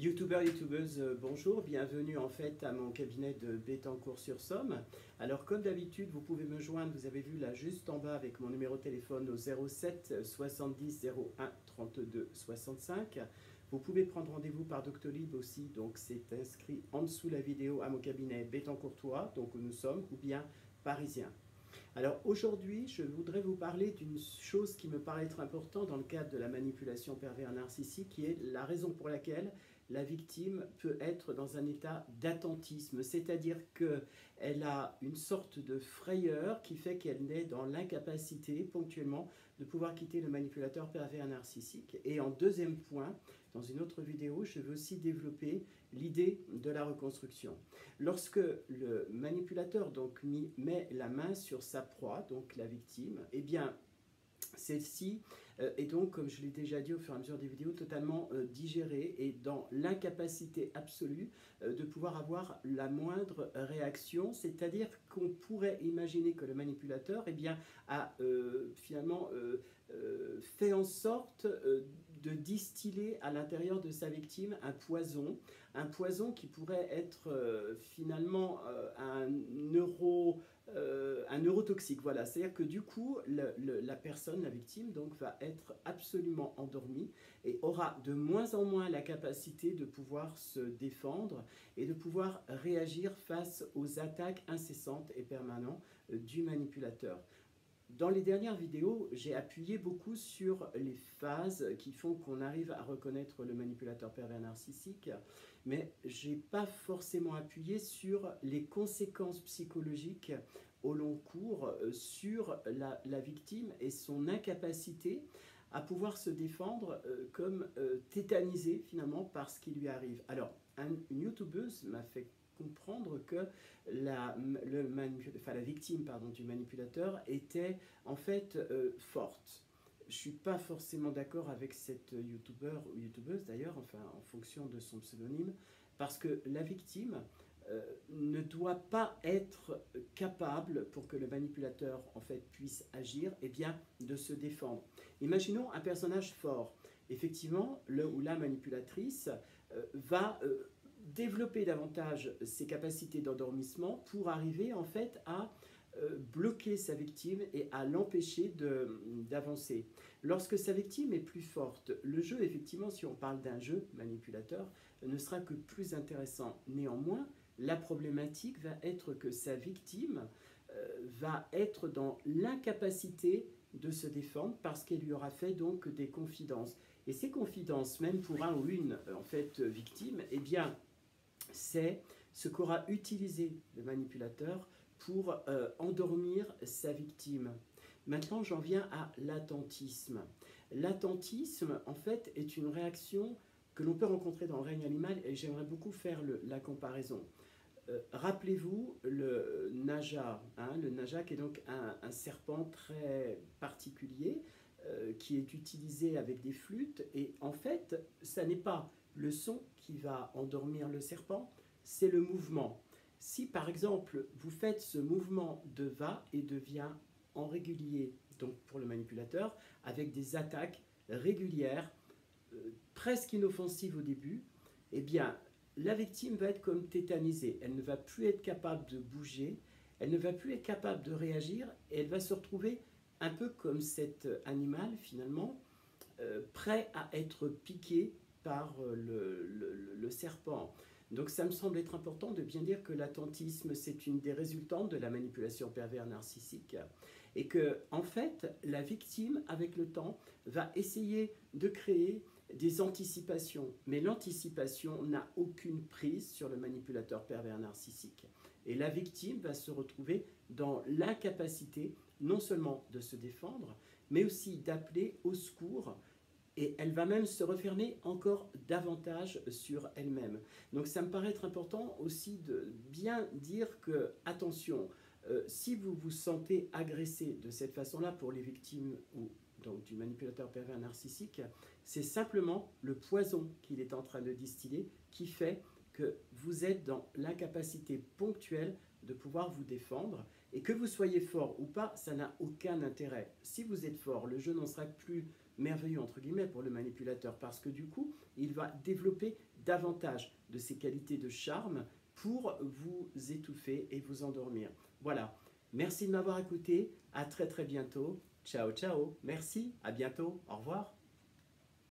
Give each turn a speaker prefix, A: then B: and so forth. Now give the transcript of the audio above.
A: Youtubeurs, youtubeuses, bonjour, bienvenue en fait à mon cabinet de Bettencourt-sur-Somme. Alors comme d'habitude, vous pouvez me joindre, vous avez vu là juste en bas avec mon numéro de téléphone au 07 70 01 32 65. Vous pouvez prendre rendez-vous par Doctolib aussi, donc c'est inscrit en dessous la vidéo à mon cabinet Bettencourtois, donc où nous sommes, ou bien parisien. Alors aujourd'hui, je voudrais vous parler d'une chose qui me paraît être importante dans le cadre de la manipulation pervers narcissique, qui est la raison pour laquelle la victime peut être dans un état d'attentisme, c'est-à-dire qu'elle a une sorte de frayeur qui fait qu'elle est dans l'incapacité ponctuellement de pouvoir quitter le manipulateur pervers narcissique. Et en deuxième point, dans une autre vidéo, je veux aussi développer l'idée de la reconstruction. Lorsque le manipulateur donc met la main sur sa proie, donc la victime, eh bien celle-ci est donc, comme je l'ai déjà dit au fur et à mesure des vidéos, totalement digérée et dans l'incapacité absolue de pouvoir avoir la moindre réaction, c'est-à-dire qu'on pourrait imaginer que le manipulateur eh bien, a finalement fait en sorte de distiller à l'intérieur de sa victime un poison qui pourrait être finalement un neurotoxique, voilà. C'est-à-dire que du coup, la personne, la victime, donc, va être absolument endormie et aura de moins en moins la capacité de pouvoir se défendre et de pouvoir réagir face aux attaques incessantes et permanentes du manipulateur. Dans les dernières vidéos, j'ai appuyé beaucoup sur les phases qui font qu'on arrive à reconnaître le manipulateur pervers narcissique, mais je n'ai pas forcément appuyé sur les conséquences psychologiques au long cours sur la victime et son incapacité à pouvoir se défendre comme tétanisée finalement par ce qui lui arrive. Alors, une youtubeuse m'a fait comprendre que la victime du manipulateur était en fait forte. Je ne suis pas forcément d'accord avec cette youtubeur ou youtubeuse d'ailleurs, enfin en fonction de son pseudonyme, parce que la victime ne doit pas être capable, pour que le manipulateur en fait puisse agir, eh bien, de se défendre. Imaginons un personnage fort. Effectivement, le ou la manipulatrice va développer davantage ses capacités d'endormissement pour arriver en fait à bloquer sa victime et à l'empêcher d'avancer. Lorsque sa victime est plus forte, le jeu, effectivement, si on parle d'un jeu manipulateur, ne sera que plus intéressant. Néanmoins, la problématique va être que sa victime va être dans l'incapacité de se défendre parce qu'elle lui aura fait donc des confidences. Et ces confidences, même pour un ou une en fait victime, eh bien, c'est ce qu'aura utilisé le manipulateur pour endormir sa victime. Maintenant, j'en viens à l'attentisme. L'attentisme, en fait, est une réaction que l'on peut rencontrer dans le règne animal et j'aimerais beaucoup faire la comparaison. Rappelez-vous le naja, le naja qui est donc un serpent très particulier qui est utilisé avec des flûtes et en fait, ça n'est pas le son qui va endormir le serpent, c'est le mouvement. Si par exemple vous faites ce mouvement de va et de vient en régulier, donc pour le manipulateur, avec des attaques régulières, presque inoffensives au début, eh bien la victime va être comme tétanisée, elle ne va plus être capable de bouger, elle ne va plus être capable de réagir et elle va se retrouver un peu comme cet animal finalement, prêt à être piqué par le serpent. Donc ça me semble être important de bien dire que l'attentisme, c'est une des résultantes de la manipulation pervers narcissique et que, en fait, la victime, avec le temps, va essayer de créer des anticipations. Mais l'anticipation n'a aucune prise sur le manipulateur pervers narcissique. Et la victime va se retrouver dans l'incapacité non seulement de se défendre, mais aussi d'appeler au secours. Et elle va même se refermer encore davantage sur elle-même. Donc ça me paraît être important aussi de bien dire que, attention, si vous vous sentez agressé de cette façon-là pour les victimes ou donc du manipulateur pervers narcissique, c'est simplement le poison qu'il est en train de distiller qui fait que vous êtes dans l'incapacité ponctuelle de pouvoir vous défendre et que vous soyez fort ou pas, ça n'a aucun intérêt. Si vous êtes fort, le jeu n'en sera plus merveilleux entre guillemets pour le manipulateur parce que du coup, il va développer davantage de ses qualités de charme pour vous étouffer et vous endormir. Voilà, merci de m'avoir écouté, à très très bientôt, ciao ciao, merci, à bientôt, au revoir.